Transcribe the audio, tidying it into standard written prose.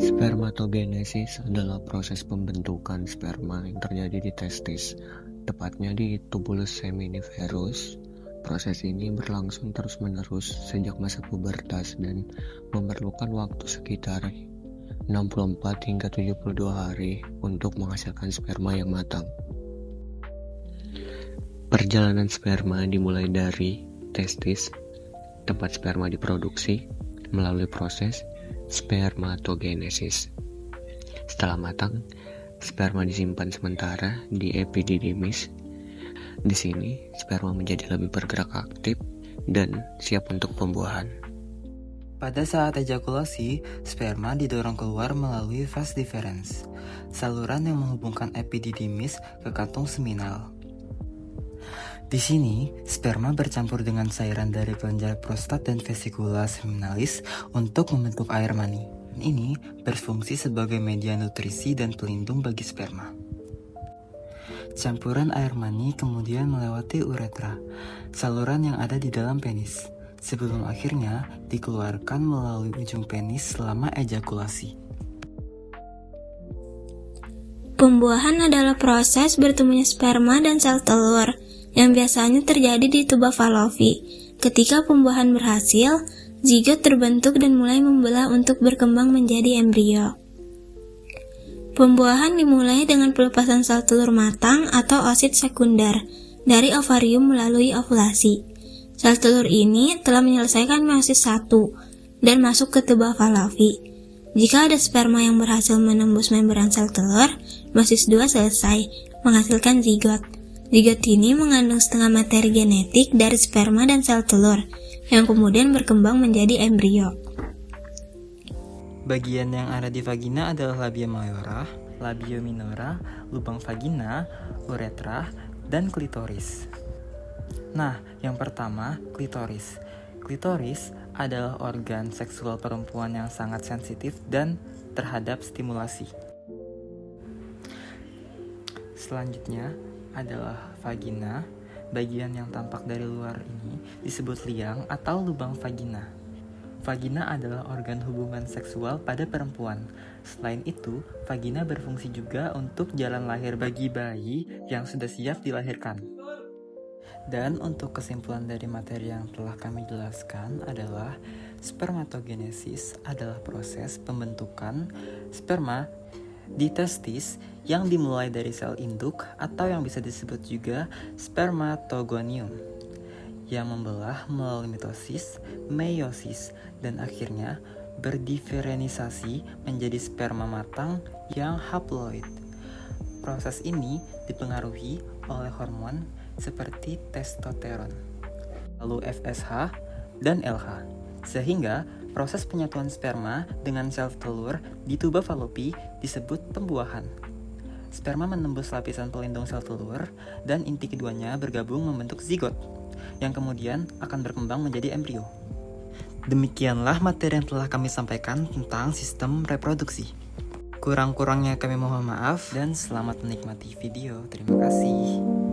Spermatogenesis adalah proses pembentukan sperma yang terjadi di testis, tepatnya di tubulus seminiferus. Proses ini berlangsung terus-menerus sejak masa pubertas dan memerlukan waktu sekitar 64 hingga 72 hari untuk menghasilkan sperma yang matang. Perjalanan sperma dimulai dari testis, tempat sperma diproduksi, melalui proses spermatogenesis. Setelah matang, sperma disimpan sementara di epididymis. Di sini, sperma menjadi lebih bergerak aktif dan siap untuk pembuahan. Pada saat ejakulasi, sperma didorong keluar melalui vas deferens, saluran yang menghubungkan epididymis ke kantung seminal. Di sini, sperma bercampur dengan cairan dari kelenjar prostat dan vesikula seminalis untuk membentuk air mani. Ini berfungsi sebagai media nutrisi dan pelindung bagi sperma. Campuran air mani kemudian melewati uretra, saluran yang ada di dalam penis, sebelum akhirnya dikeluarkan melalui ujung penis selama ejakulasi. Pembuahan adalah proses bertemunya sperma dan sel telur yang biasanya terjadi di tuba Fallopi. Ketika pembuahan berhasil, zigot terbentuk dan mulai membelah untuk berkembang menjadi embrio. Pembuahan dimulai dengan pelepasan sel telur matang atau oosit sekunder dari ovarium melalui ovulasi. Sel telur ini telah menyelesaikan meiosis 1 dan masuk ke tuba Fallopi. Jika ada sperma yang berhasil menembus membran sel telur, meiosis 2 selesai, menghasilkan zigot. Zigot ini mengandung setengah materi genetik dari sperma dan sel telur, yang kemudian berkembang menjadi embrio. Bagian yang ada di vagina adalah labia majora, labia minora, lubang vagina, uretra, dan klitoris. Nah, yang pertama, klitoris. Klitoris adalah organ seksual perempuan yang sangat sensitif dan terhadap stimulasi. Selanjutnya adalah vagina. Bagian yang tampak dari luar ini disebut liang atau lubang vagina. Vagina adalah organ hubungan seksual pada perempuan. Selain itu, vagina berfungsi juga untuk jalan lahir bagi bayi yang sudah siap dilahirkan. Dan untuk kesimpulan dari materi yang telah kami jelaskan adalah spermatogenesis adalah proses pembentukan sperma di testis yang dimulai dari sel induk atau yang bisa disebut juga spermatogonium yang membelah melalui mitosis, meiosis, dan akhirnya berdiferenisasi menjadi sperma matang yang haploid. Proses ini dipengaruhi oleh hormon seperti testosteron, lalu FSH dan LH, sehingga proses penyatuan sperma dengan sel telur di tuba Fallopi disebut pembuahan. Sperma menembus lapisan pelindung sel telur dan inti keduanya bergabung membentuk zigot, yang kemudian akan berkembang menjadi embrio. Demikianlah materi yang telah kami sampaikan tentang sistem reproduksi. Kurang-kurangnya kami mohon maaf dan selamat menikmati video. Terima kasih.